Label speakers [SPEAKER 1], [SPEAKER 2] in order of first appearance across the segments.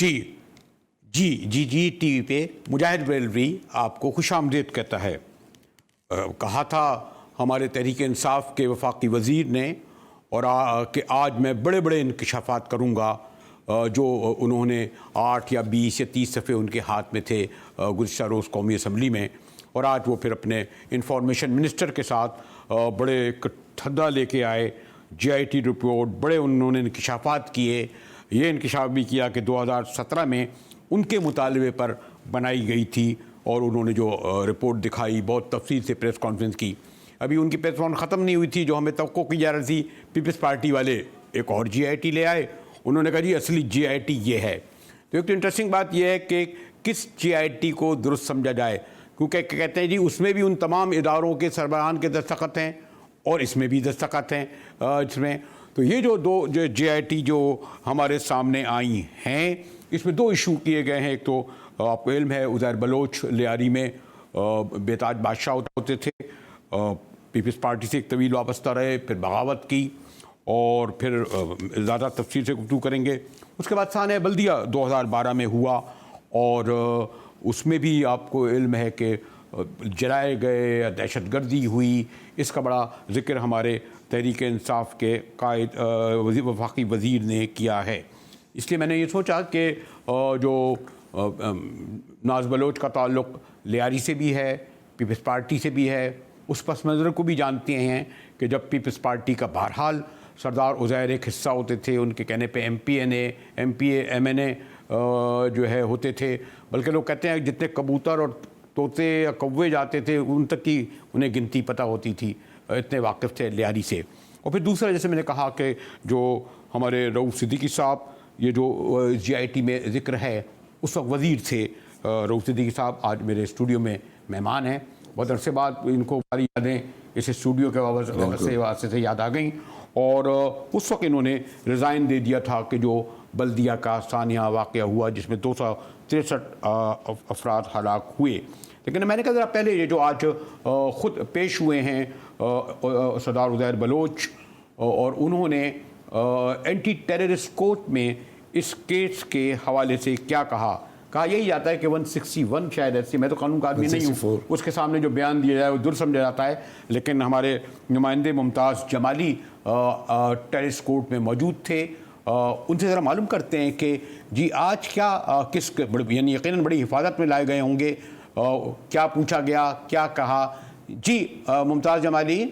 [SPEAKER 1] जी जी जी जी TV पे मुजाहिद रेलवी आपको खुशामदीद कहता है। कहा था हमारे तहरीक इंसाफ के वफाकी वज़ीर ने और कि आज मैं बड़े बड़े इंकशाफात करूँगा, जो उन्होंने 8 या 20 या 30 सफ़े उनके हाथ में थे गुज़िश्ता रोज़ कौमी असम्बली में, और आज वो फिर अपने इंफॉर्मेशन मिनिस्टर के साथ बड़े एक ठद्दा लेके आए। GIT रिपोर्ट बड़े उन्होंने इंकशाफात किए। ये इंकशाफ भी किया कि 2017 में उनके मुतालबे पर बनाई गई थी और उन्होंने जो रिपोर्ट दिखाई, बहुत तफसील से प्रेस कॉन्फ्रेंस की। अभी उनकी प्रेस कॉन्फ्रेंस ख़त्म नहीं हुई थी, जो हमें तवक्को की जा रही थी। पीपल्स पार्टी वाले एक और GIT ले आए। उन्होंने कहा जी असली GIT ये है। तो एक तो इंटरेस्टिंग बात यह है कि किस GIT को दुरुस्त समझा जाए, क्योंकि कहते हैं जी उसमें भी उन तमाम इदारों के सरबराहान के दस्तखत हैं और इसमें भी दस्तखत हैं इसमें। तो ये जो दो जो GIT जो हमारे सामने आई हैं, इसमें दो इशू किए गए हैं। एक तो आपको इल्म है उज़ैर बलोच लियारी में बेताज बादशाह होते थे, पीपल्स पार्टी से एक तवील वाबस्ता रहे, फिर बगावत की और फिर ज़्यादा तफसील से गुफ्तगू करेंगे। उसके बाद सानिया बल्दिया 2012 में हुआ और उसमें भी आपको इल्म है कि जलाए गए या दहशत गर्दी हुई। इसका बड़ा ज़िक्र हमारे तहरीक इंसाफ के कायद वफाकी वज़ीर ने किया है। इसलिए मैंने ये सोचा कि जो नाज बलोच का ताल्लुक़ लियारी से भी है, पीपल्स पार्टी से भी है, उस पस मंज़र को भी जानते हैं कि जब पीपल्स पार्टी का बहरहाल सरदार उज़ैर एक हिस्सा होते थे, उनके कहने पे MPNA MPA MNA जो है होते थे। बल्कि लोग कहते हैं जितने कबूतर और तोते या कौवे जाते थे उन तक की उन्हें गिनती पता होती थी, इतने वाकिफ़ थे लियारी से। और फिर दूसरा, जैसे मैंने कहा कि जो हमारे रऊफ़ सिद्दीकी साहब, ये जो GIT में ज़िक्र है, उस वक्त वज़ीर थे रऊफ़ सिद्दीकी साहब, आज मेरे स्टूडियो में मेहमान हैं। बहुत अरसे बाद इनको हमारी यादें इस स्टूडियो के वास्ते से याद आ गई और उस वक्त इन्होंने रिज़ाइन दे दिया था कि जो बल्दिया का सानिया वाक़या हुआ जिसमें 263 अफराद हलाक हुए। लेकिन मैंने कहा ज़रा पहले ये जो आज ख़ुद पेश हुए हैं सरदार उज़ैर बलोच, और उन्होंने एंटी टेररिस्ट कोर्ट में इस केस के हवाले से क्या कहा यही जाता है कि 161 शायद ऐसी, मैं तो कानून का आदमी नहीं हूँ, उसके सामने जो बयान दिया जाए वो दुर समझा जाता है। लेकिन हमारे नुमाइंदे मुमताज़ जमाली टेररिस्ट कोर्ट में मौजूद थे, उनसे ज़रा मालूम करते हैं कि जी आज क्या किस यानी यकीनन बड़ी हिफाजत में लाए गए होंगे, क्या पूछा गया, क्या कहा। जी मुमताज़ जमाली।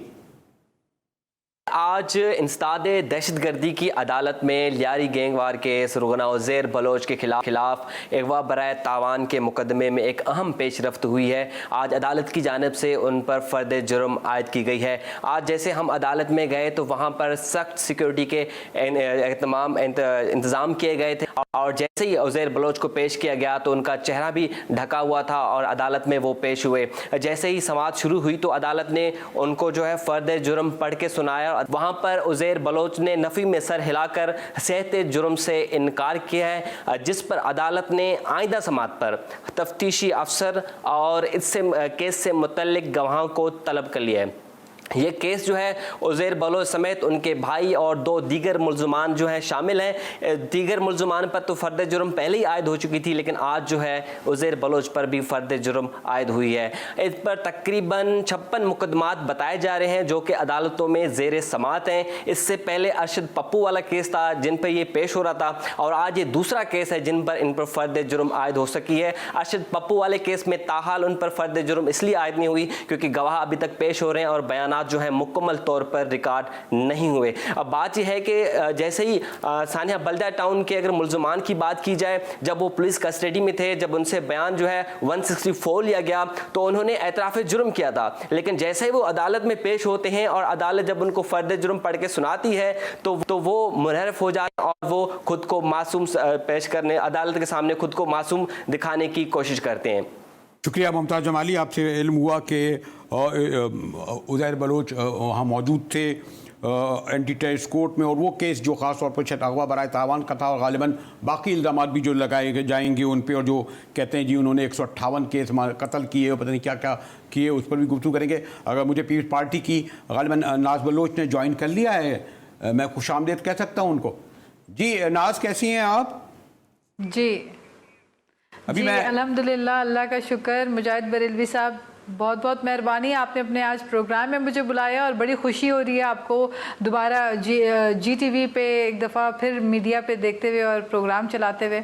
[SPEAKER 2] आज इंसदाद दहशतगर्दी की अदालत में लियारी गैंगवार केस रुगना उज़ैर बलोच के खिलाफ अगवा बराए तावान के मुकदमे में एक अहम पेशरफ्त हुई है। आज अदालत की जानिब से उन पर फ़र्द जुर्म आयद की गई है। आज जैसे हम अदालत में गए तो वहाँ पर सख्त सिक्योरिटी के तमाम इंतज़ाम किए गए थे और जैसे ही उज़ैर बलोच को पेश किया गया तो उनका चेहरा भी ढका हुआ था और अदालत में वो पेश हुए। जैसे ही समाअत शुरू हुई तो अदालत ने उनको जो है फ़र्द जुर्म पढ़ के सुनाया। वहाँ पर उज़ैर बलोच ने नफ़ी में सर हिलाकर सेहत जुर्म से इनकार किया है, जिस पर अदालत ने आइंदा समाअत पर तफ्तीशी अफसर और इससे केस से मुतल्लिक गवाहों को तलब कर लिया है। ये केस जो है उज़ैर बलोच समेत उनके भाई और 2 दीगर मुल्ज़मान जो हैं शामिल हैं। दीगर मुल्ज़मान पर तो फ़र्द जुर्म पहले ही आयद हो चुकी थी, लेकिन आज जो है उज़ैर बलोच पर भी फ़र्द जुर्म आयद हुई है। इस पर तकरीबन 56 मुकदमात बताए जा रहे हैं जो कि अदालतों में ज़ेर समाअत हैं। इससे पहले अरशद पप्पू वाला केस था जिन पर यह पेश हो रहा था और आज ये दूसरा केस है जिन पर इन पर फ़र्द जुर्म आयद हो सकी है। अरशद पप्पू वाले केस में ताहाल उन पर फ़र्द जुर्म इसलिए आयद नहीं हुई क्योंकि गवाह अभी तक पेश हो रहे हैं और बयान जो है मुकम्मल तौर पर रिकॉर्ड नहीं हुए। अब बात यह है कि जैसे ही सानिया बल्दिया टाउन के अगर मुल्ज़मान की बात की जाए, जब वो पुलिस कस्टडी में थे, जब उनसे बयान जो है 164 लिया गया तो उन्होंने एतराफ़ जुर्म किया था। लेकिन जैसे ही वो अदालत में पेश होते हैं और अदालत जब उनको फ़र्द जुर्म पढ़ के सुनाती है तो वो मुनहरफ हो जाते हैं और वो खुद को मासूम पेश करने, अदालत के सामने खुद को मासूम दिखाने की कोशिश करते हैं।
[SPEAKER 1] शुक्रिया मुमताज़ जमाली, आपसे इल्म हुआ कि उज़ैर बलोच वहाँ मौजूद थे एंटी टेररिस्ट कोर्ट में, और वो केस जो ख़ास तौर पर शायद अगवा बराए तावान का था और गालिबन बाकी इल्ज़ाम भी जो लगाए जाएंगे उन पर, और जो कहते हैं जी उन्होंने 158 केस कत्ल किए, पता नहीं क्या क्या किए, उस पर भी गुफ्तगू करेंगे। अगर मुझे पीपल्स पार्टी की गालिबन नाज बलोच ने ज्वाइन कर लिया है, मैं खुशामदीद कह सकता हूँ उनको। जी नाज, कैसी हैं आप?
[SPEAKER 3] जी
[SPEAKER 1] अभी
[SPEAKER 3] जी,
[SPEAKER 1] मैं
[SPEAKER 3] अल्हम्दुलिल्लाह, अल्लाह का शुक्र। मुजाहिद बरेलवी साहब, बहुत बहुत मेहरबानी, आपने अपने आज प्रोग्राम में मुझे बुलाया और बड़ी खुशी हो रही है आपको दोबारा GTV पे एक दफ़ा फिर मीडिया पे देखते हुए और प्रोग्राम चलाते हुए।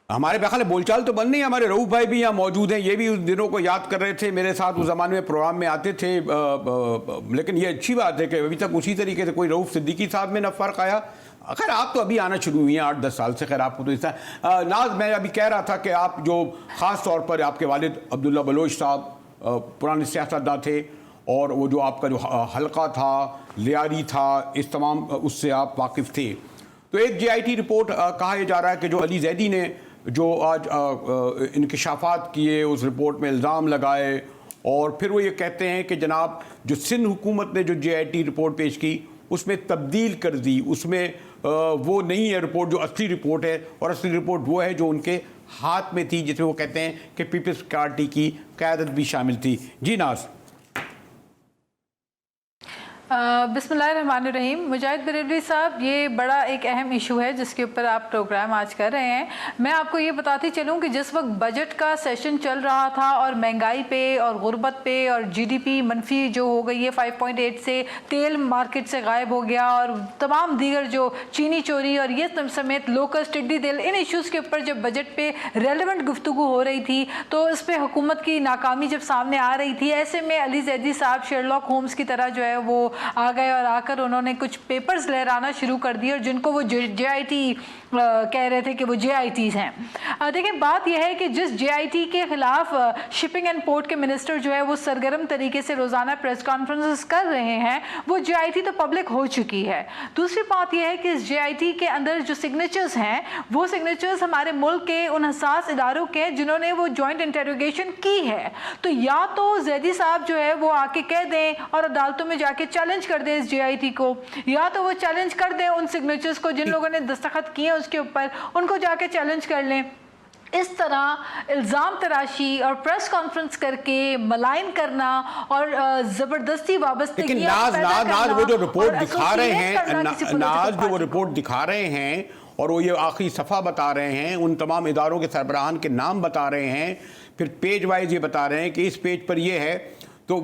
[SPEAKER 1] हमारे बखाले बोलचाल तो बंद नहीं, हमारे रऊफ भाई भी यहाँ मौजूद हैं, ये भी उस दिनों को याद कर रहे थे, मेरे साथ उस ज़माने में प्रोग्राम में आते थे। लेकिन ये अच्छी बात है कि अभी तक उसी तरीके से कोई रऊफ सिद्दीकी साहब में न फ़र्क आया। खैर आप तो अभी आना शुरू हुई हैं 8-10 साल से, खैर आपको तो इस नाज मैं अभी कह रहा था कि आप जो ख़ास तौर पर आपके वालिद अब्दुल्ला बलोच साहब पुराने सियासतदान थे, और वो जो आपका जो हल्का था, लियारी था, इस तमाम उससे आप वाकिफ़ थे। तो एक JIT रिपोर्ट कहा यह जा रहा है कि जो अली जैदी ने जो आज इंकशाफात किए, उस रिपोर्ट में इल्ज़ाम लगाए, और फिर वो ये कहते हैं कि जनाब जो सिंध हुकूमत ने जो JIT रिपोर्ट पेश की उसमें तब्दील कर दी, उसमें वो नहीं है रिपोर्ट जो असली रिपोर्ट है, और असली रिपोर्ट वो है जो उनके हाथ में थी, जिसमें वो कहते हैं कि पीपल्स पार्टी की क़यादत भी शामिल थी। जी नाज।
[SPEAKER 3] बिस्मिल्लाहिर्रहमानिर्रहीम। मुजाहिद बरेलवी साहब, ये बड़ा एक अहम इशू है जिसके ऊपर आप प्रोग्राम आज कर रहे हैं। मैं आपको ये बताती चलूँ कि जिस वक्त बजट का सेशन चल रहा था और महंगाई पे और गुर्बत पे और GDP मनफी जो हो गई है 5.8 से, तेल मार्केट से गायब हो गया, और तमाम दीगर जो चीनी चोरी और ये समेत लोकस्ट, टिड्डी दल, इन इशूज़ के ऊपर जब बजट पे रेलिवेंट गुफ्तगू हो रही थी तो इस पर हुकूमत की नाकामी जब सामने आ रही थी, ऐसे में अली जैदी साहब शेरलॉक होम्स की तरह जो है वो आ गए और आकर उन्होंने कुछ पेपर्स लहराना शुरू कर दिए, और जिनको वो JIT कह रहे थे कि वो JITs हैं। देखिए, बात यह है कि जिस JIT के खिलाफ शिपिंग एंड पोर्ट के मिनिस्टर जो है वो सरगर्म तरीके से रोज़ाना प्रेस कॉन्फ्रेंसेस कर रहे हैं, वो JIT तो पब्लिक हो चुकी है। दूसरी बात यह है कि इस JIT के अंदर जो सिग्नेचर्स हैं वो सिग्नेचर्स हमारे मुल्क के उन हसास इदारों के हैं जिन्होंने वो जॉइंट इंटरोगेशन की है। तो या तो जैदी साहब जो है वो आके कह दें और अदालतों में जाके चैलेंज कर दें इस JIT को, या तो वो चैलेंज कर दें उन सिग्नेचर्स को जिन लोगों ने दस्तखत किए उसके ऊपर, उनको जाके चैलेंज कर लें। इस तरह इल्ज़ाम तराशी और प्रेस कॉन्फ्रेंस करके मलाइन करना और ज़बरदस्ती वाबस्तगी
[SPEAKER 1] नाज वो जो रिपोर्ट दिखा रहे हैं, नाज जो वो रिपोर्ट दिखा रहे हैं और वो ये आखिरी सफ़ा बता रहे हैं, उन तमाम इदारों के सरबराहान के नाम बता रहे हैं, फिर पेज वाइज ये बता रहे हैं कि इस पेज पर ये है। तो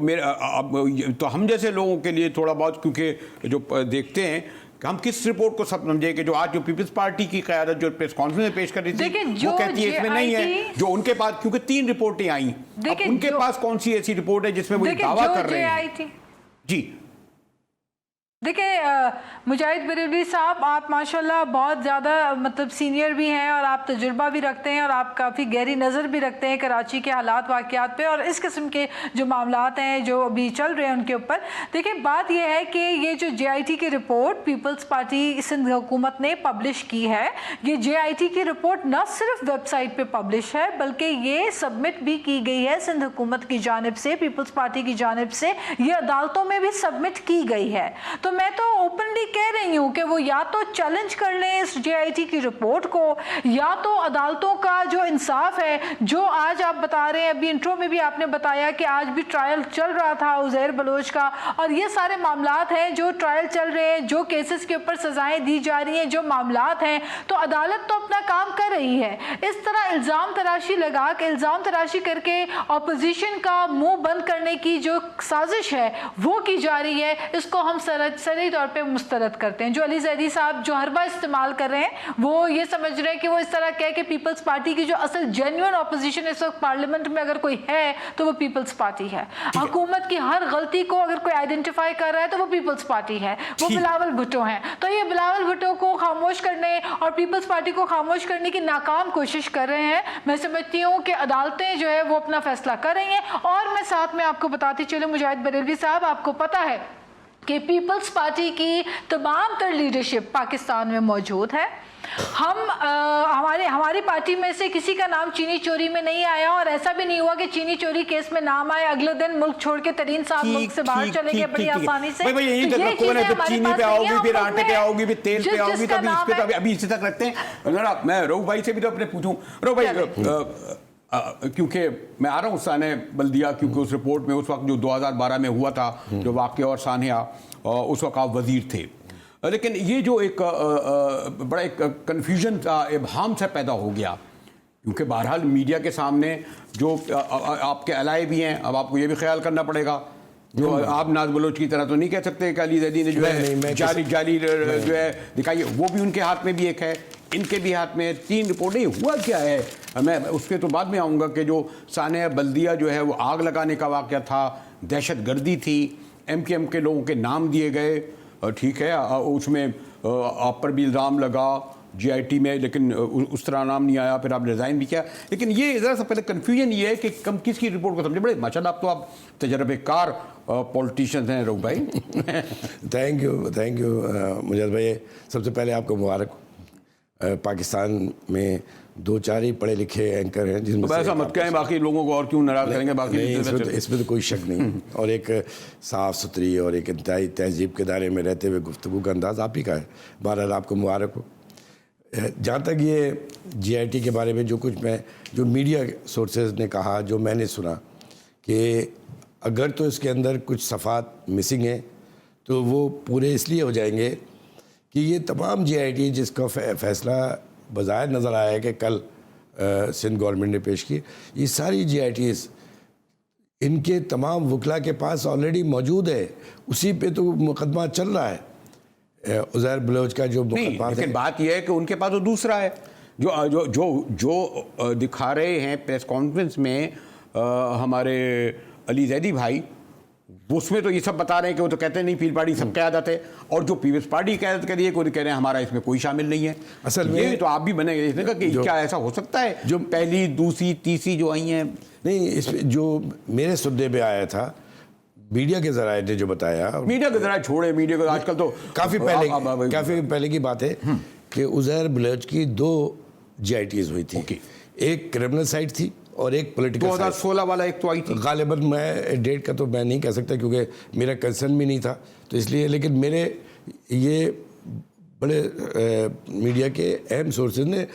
[SPEAKER 1] तो हम जैसे लोगों के लिए थोड़ा बहुत, क्योंकि जो देखते हैं हम किस रिपोर्ट को सब समझे कि जो आज जो पीपल्स पार्टी की क़यादत जो प्रेस कॉन्फ्रेंस में पेश कर रही थी वो कहती है इसमें नहीं है, जो उनके पास, क्योंकि 3 रिपोर्टें आई, अब उनके पास कौन सी ऐसी रिपोर्ट है जिसमें वो दावा कर रहे हैं? जी
[SPEAKER 3] देखिए मुजाहिद बरेलवी साहब, आप माशाल्लाह बहुत ज़्यादा मतलब सीनियर भी हैं और आप तजुर्बा भी रखते हैं और आप काफ़ी गहरी नज़र भी रखते हैं कराची के हालात वाक़यात पे और इस किस्म के जो मामलात हैं जो अभी चल रहे हैं उनके ऊपर। देखिए, बात यह है कि ये जो JIT की रिपोर्ट पीपल्स पार्टी सिंध हुकूमत ने पब्लिश की है, ये JIT की रिपोर्ट न सिर्फ वेबसाइट पर पब्लिश है बल्कि ये सबमिट भी की गई है सिंध हुकूमत की जानिब से, पीपल्स पार्टी की जानिब से, ये अदालतों में भी सबमिट की गई है। तो मैं तो ओपनली कह रही हूं कि वो या तो चैलेंज कर लें इस JIT की रिपोर्ट को, या तो अदालतों का जो इंसाफ है, जो आज आप बता रहे हैं, अभी इंट्रो में भी आपने बताया कि आज भी ट्रायल चल रहा था उज़ैर बलोच का, और ये सारे मामलात हैं जो ट्रायल चल रहे हैं, जो केसेस के ऊपर सजाएं दी जा रही हैं, जो मामलात हैं, तो अदालत तो अपना काम कर रही है। इस तरह इल्ज़ाम तराशी लगा के, इल्ज़ाम तराशी करके अपोजिशन का मुंह बंद करने की जो साजिश है वो की जा रही है, इसको हम सही तौर पे मुस्तरद करते हैं। जो अली जैदी साहब जो हरबा इस्तेमाल कर रहे हैं वो ये समझ रहे हैं कि वो इस तरह कह के पीपल्स पार्टी की जो असल जेन्युइन ऑपोजिशन इस वक्त पार्लियामेंट में अगर कोई है तो वो पीपल्स पार्टी है। हुकूमत की हर गलती को अगर कोई आइडेंटिफाई कर रहा है तो वो पीपल्स पार्टी है, वो बिलावल भुट्टो हैं। तो ये बिलावल भुट्टो को खामोश करने और पीपल्स पार्टी को खामोश करने की नाकाम कोशिश कर रहे हैं। मैं समझती हूँ कि अदालतें जो है वो अपना फैसला कर रही हैं। और मैं साथ में आपको बताती चलूँ मुजाहिद बरेलवी साहब, आपको पता है कि पीपल्स पार्टी की तमाम तर लीडरशिप पाकिस्तान में मौजूद है। हमारी पार्टी में से किसी का नाम चीनी चोरी में नहीं आया और ऐसा भी नहीं हुआ कि चीनी चोरी केस में नाम आए अगले दिन मुल्क छोड़ के तरीन साहब मुल्क से बाहर चले गए बड़ी आसानी से।
[SPEAKER 1] चीनी पे आओगी, फिर आटे पे आओगी, फिर तेल पे आओगी, तभी इस पे अभी इसी तक रखते हैं। जरा मैं रऊफ भाई से भी तो अपने पूछूं, रऊफ भाई क्योंकि मैं आ रहा हूँ साने बल्दिया, क्योंकि उस रिपोर्ट में उस वक्त जो 2012 में हुआ था जो वाक़या और सानिया, उस वक्त आप वज़ीर थे, लेकिन ये जो एक बड़ा एक कन्फ्यूजन सा, इबहम सा पैदा हो गया, क्योंकि बहरहाल मीडिया के सामने जो आपके अलाए भी हैं, अब आपको ये भी ख्याल करना पड़ेगा, जो आप नाज बलोच की तरह तो नहीं कह सकते कि अली जैदी ने जो है जाली जो है दिखाई, वो भी उनके हाथ में भी एक है, इनके भी हाथ में 3 रिपोर्टें। हुआ क्या है, मैं उसके तो बाद में आऊँगा कि जो सानिया बल्दिया जो है वो आग लगाने का वाक़या था, दहशत गर्दी थी, MKM के लोगों के नाम दिए गए, ठीक है, उसमें आप पर भी इल्ज़ाम लगा GIT में, लेकिन उस तरह नाम नहीं आया, फिर आपने रिज़ाइन भी किया। लेकिन ये ज़रा सा पहले कन्फ्यूजन ये है कि कम किसकी रिपोर्ट को समझे। बड़े माशाल्लाह आप तो आप तजर्बेकार पॉलिटिशियन हैं रऊफ भाई।
[SPEAKER 4] थैंक यू मुजद्द भाई, सबसे पहले आपको मुबारक। पाकिस्तान में 2-4 ही पढ़े लिखे एंकर हैं जिसमें
[SPEAKER 1] ऐसा मत कहें, बाकी लोगों को और क्यों नाराज़ करेंगे, बाकी
[SPEAKER 4] इसमें तो कोई शक नहीं। और एक साफ़ सुथरी और एक इंतहाई तहजीब के दायरे में रहते हुए गुफ्तगू का अंदाज़ आप ही का है। बहरहाल आपको मुबारक हो। जहाँ तक ये GIT के बारे में जो मीडिया सोर्सेज ने कहा, जो मैंने सुना कि अगर तो इसके अंदर कुछ सफ़ात मिसिंग है तो वो पूरे इसलिए हो जाएंगे कि ये तमाम GIT जिसका फ़ैसला बज़ाहिर नज़र आया है कि कल सिंध गवर्नमेंट ने पेश की, ये सारी GITs इनके तमाम वकला के पास ऑलरेडी मौजूद है, उसी पे तो मुकदमा चल रहा है। उज़ैर बलोच का जो मुकदमा,
[SPEAKER 1] लेकिन बात यह है कि उनके पास तो दूसरा है, जो जो जो जो दिखा रहे हैं प्रेस कॉन्फ्रेंस में हमारे अली जैदी भाई, उसमें तो ये सब बता रहे हैं कि वो तो कहते हैं नहीं पीपल्स पार्टी सबकी आदत है, और जो पीपल्स पार्टी की आदत करिए वो कह रहे हैं हमारा इसमें कोई शामिल नहीं है।
[SPEAKER 4] असल में
[SPEAKER 1] ये तो आप भी बनेंगे इसने कहा कि क्या ऐसा हो सकता है जो पहली, दूसरी, तीसरी जो आई हैं।
[SPEAKER 4] नहीं, इसमें जो मेरे सुनने में आया था, मीडिया के ज़राए ने जो बताया,
[SPEAKER 1] मीडिया के ज़रा छोड़े, मीडिया को आजकल तो
[SPEAKER 4] काफ़ी पहले की बात है कि उज़ैर बलोच की 2 GITs हुई थी, एक क्रिमिनल साइड थी और एक पॉलिटिकल।
[SPEAKER 1] 2016 वाला एक तो आई थी
[SPEAKER 4] गालिबन, मैं डेट का तो मैं नहीं कह सकता क्योंकि मेरा कंसर्न भी नहीं था, तो इसलिए। लेकिन मेरे ये बड़े मीडिया के अहम सोर्सेज ने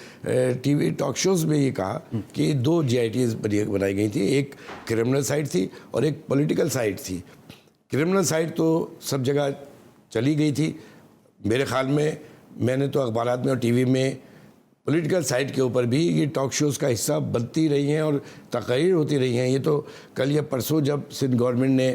[SPEAKER 4] TV टॉक शोज़ में ये कहा कि 2 GITs बनाई गई थी, एक क्रिमिनल साइड थी और एक पॉलिटिकल साइड थी। क्रिमिनल साइड तो सब जगह चली गई थी मेरे ख्याल में। मैंने तो अखबारात में और TV में पॉलिटिकल साइड के ऊपर भी ये टॉक शोज़ का हिस्सा बनती रही हैं और तकरीर होती रही हैं। ये तो कल या परसों जब सिंध गवर्नमेंट ने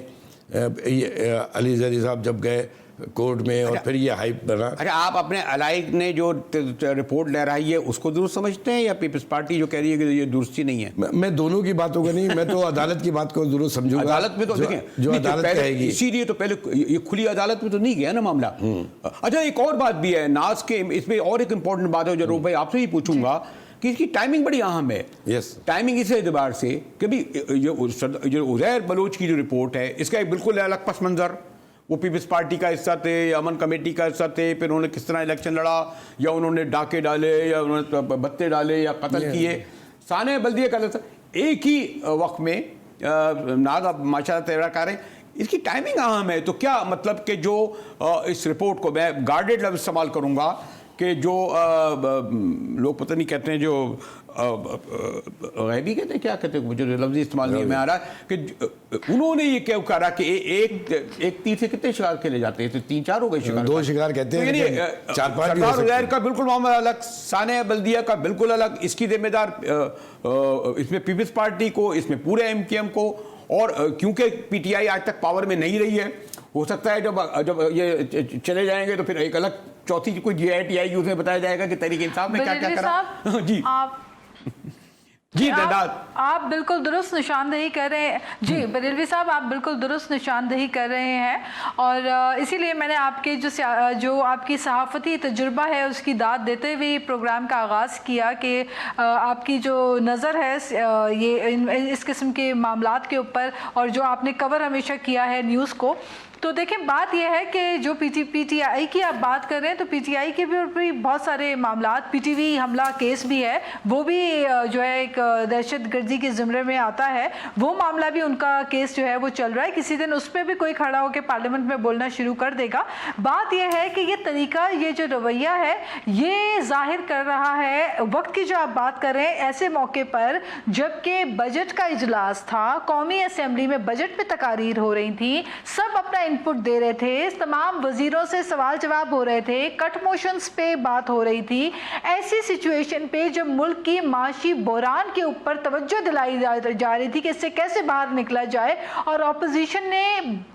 [SPEAKER 4] अली जैदी साहब जब गए कोर्ट में, और फिर ये हाइप बना।
[SPEAKER 1] अच्छा, आप अपने अलाइक ने जो रिपोर्ट लहराई है उसको दुरुस्त समझते हैं या पीपल्स पार्टी जो कह रही है कि ये दुरुस्ती नहीं है?
[SPEAKER 4] मैं दोनों की बातों को नहीं, मैं तो अदालत की बात को दुरुस्त समझूंगा।
[SPEAKER 1] अदालत में तो देखें,
[SPEAKER 4] जो अदालत कहेगी,
[SPEAKER 1] इसीलिए तो पहले ये खुली अदालत में तो नहीं गया ना मामला। अच्छा, एक और बात भी है नाज के, इसमें और एक इम्पोर्टेंट बात है जो रूप भाई आपसे ही पूछूंगा कि इसकी टाइमिंग बड़ी अहम है। टाइमिंग इस एतबार से कि भी जो उज़ैर बलोच की जो रिपोर्ट है, इसका एक बिल्कुल अलग पस मंज़र, वो पीपल्स पार्टी का हिस्सा थे या अमन कमेटी का हिस्सा थे, फिर उन्होंने किस तरह इलेक्शन लड़ा, या उन्होंने डाके डाले या उन्होंने बत्ते डाले या कत्ल किए। सानिया बल्दिया का एक ही वक्त में नाज आप माशाल्लाह तैयार कर रहे हैं, इसकी टाइमिंग अहम है। तो क्या मतलब कि जो इस रिपोर्ट को मैं गार्डेड लफ्ज़ इस्तेमाल करूँगा कि जो लोग पता नहीं कहते हैं, जो गैबी कहते हैं, क्या कहते हैं, मुझे लफ्ज़ इस्तेमाल नहीं में आ रहा कि उन्होंने ये क्या कहा कि एक तीर से कितने शिकार खेले जाते हैं? तो 3-4 हो गए शिकार,
[SPEAKER 4] 2 शिकार कहते हैं, 4-5।
[SPEAKER 1] उज़ैर का बिल्कुल मामला अलग, सानिया बल्दिया का बिल्कुल अलग। इसकी जिम्मेदार इसमें पीपल्स पार्टी को, इसमें पूरे MKM को, और क्योंकि PTI आज तक पावर में नहीं रही है, हो सकता है जब ये चले जाएंगे तो फिर एक अलग चौथी कोई GIT आएगी, उसमें बताया जाएगा कि तहरीक इंसाफ में क्या क्या करा। जी जी
[SPEAKER 3] आप बिल्कुल दुरुस्त निशानदेही कर रहे हैं जी बरेलवी साहब, आप बिल्कुल दुरुस्त निशानदेही कर रहे हैं, और इसीलिए मैंने आपके जो आपकी सहाफ़ती तजुर्बा है उसकी दाद देते हुए प्रोग्राम का आगाज़ किया कि आपकी जो नज़र है ये इस किस्म के मामलात के ऊपर, और जो आपने कवर हमेशा किया है न्यूज़ को। तो देखें, बात यह है कि जो PTI की आप बात कर रहे हैं, तो PTI के भी बहुत सारे मामलात, PTV हमला केस भी है, वो भी जो है एक दहशत गर्दी के ज़ुमरे में आता है, वो मामला भी उनका केस जो है वो चल रहा है। किसी दिन उस पर भी कोई खड़ा होकर पार्लियामेंट में बोलना शुरू कर देगा। बात यह है कि ये तरीका, ये जो रवैया है, ये जाहिर कर रहा है वक्त की जो आप बात कर रहे हैं, ऐसे मौके पर जबकि बजट का इजलास था, कौमी असम्बली में बजट पे तकारीर हो रही थी, सब अपना इनपुट दे रहे थे, तमाम वजीरों से सवाल जवाब हो रहे थे, कट मोशंस पे बात हो रही थी। ऐसी सिचुएशन पे जब मुल्क की माशी बहरान के ऊपर तवज्जो दिलाई जा रही थी कि इससे कैसे बाहर निकला जाए, और ऑपोजिशन ने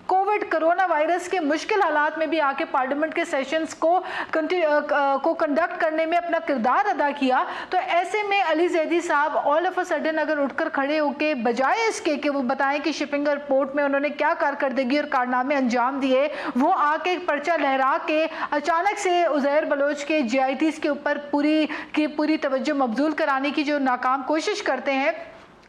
[SPEAKER 3] कोविड कोरोना वायरस के मुश्किल हालात में भी आके पार्लियामेंट के सेशंस को कंडक्ट करने में अपना किरदार अदा किया, तो ऐसे में अली जैदी साहब ऑल ऑफ अ सडन अगर उठकर खड़े होके बजाय इसके कि वो बताएं कि शिपिंग एयरपोर्ट में उन्होंने क्या कारकर्दगी और कारनामे अंजाम दिए, वो आके एक पर्चा लहरा के अचानक से उज़ैर बलोच के JITs के ऊपर पूरी तवज्जो मबजूल कराने की जो नाकाम कोशिश करते हैं,